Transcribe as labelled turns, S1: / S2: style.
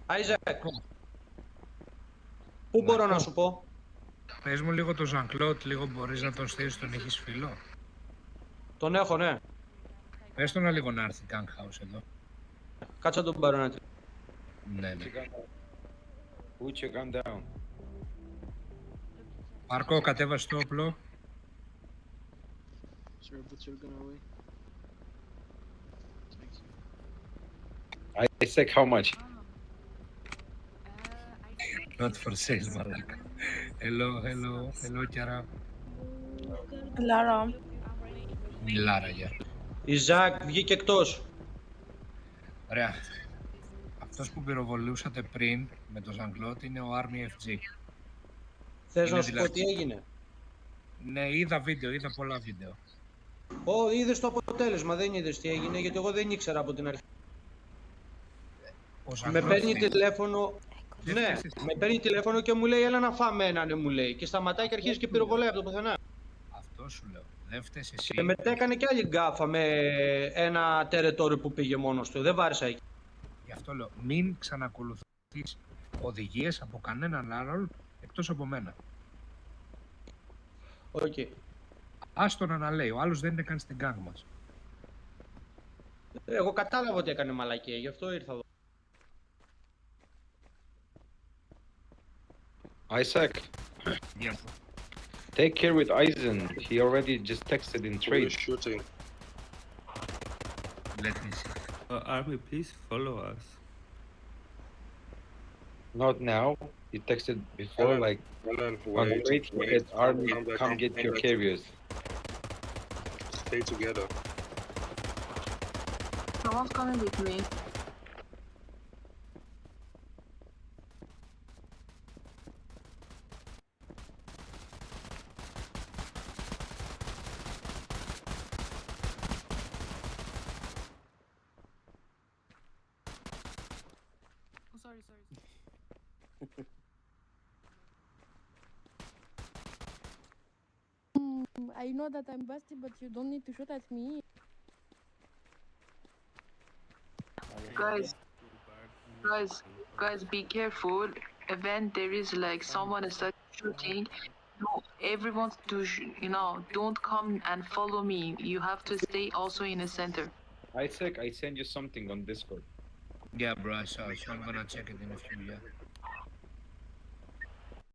S1: Άιζεκ, πού μπορώ να σου πω?
S2: Πες μου λίγο το Jean-Claude, λίγο μπορείς να τον στείλεις, τον έχεις φίλο.
S1: Τον έχω, ναι.
S2: Πες τον λίγο να έρθει Gang House εδώ.
S1: Κάτσε να τον πάρω ένα.
S2: Ναι, ναι.
S3: Put your gun down.
S2: Μάρκο, κατέβασε το όπλο.
S4: Sir, put your gun away.
S3: Isaac, how much?
S2: Not for sale, μαλάκα. Hello, Κιάρα.
S5: Λάρα.
S2: Μιλάρα, γεια.
S1: Ιζάκ βγήκε εκτός.
S2: Ωραία. Αυτός που πυροβολούσατε πριν με το Jean-Claude είναι ο Army FG.
S1: Θες
S2: Είναι
S1: να σου πω
S2: δηλαδή-
S1: τι έγινε?
S2: Ναι, είδα πολλά βίντεο.
S1: Ω, είδες το αποτέλεσμα, δεν είδες τι έγινε, γιατί εγώ δεν ήξερα από την αρχή.
S2: Ο
S1: Με
S2: Jean-Claude
S1: παίρνει
S2: θέλει.
S1: τηλέφωνο.
S2: Δεν
S1: Ναι,
S2: φταίς εσύ.
S1: με παίρνει τηλέφωνο και μου λέει έλα να φάμε έναν, ναι, μου λέει. Και σταματάει και αρχίζει και πυροβολάει από το πουθενά.
S2: Αυτό σου λέω. Δεν φταίς εσύ.
S1: Και μετά έκανε και άλλη γκάφα με ένα τερετόρι που πήγε μόνος του. Δεν βάρισα εκεί.
S2: Γι' αυτό λέω, μην ξανακολουθείς οδηγίες από κανέναν άλλον εκτός από μένα.
S1: Οκ.
S2: Άστον να λέει, ο άλλος δεν είναι καν στην gang μας.
S1: Εγώ κατάλαβα ότι έκανε μαλακία, γι' αυτό ήρθα εδώ.
S3: Isaac,
S2: Yeah.
S3: take care with Eisen. He already just texted in
S6: Who is
S3: trade.
S6: shooting?
S2: Let me see.
S7: Army, please follow us.
S3: Not now. He texted before,
S6: Alan,
S3: like
S6: Alan,
S3: on the trade. He said, "Army,
S6: back,
S3: come get your
S6: back.
S3: carriers."
S6: Stay together.
S5: Someone's coming with me. Oh, sorry. I know that I'm busted, but you don't need to shoot at me.
S8: Guys, be careful. When there is like someone start shooting, no, everyone don't come and follow me. You have to stay also in the center.
S3: Isaac, I sent you something on Discord.
S2: Yeah, bro, I saw it. So I'm gonna check it in a few, yeah.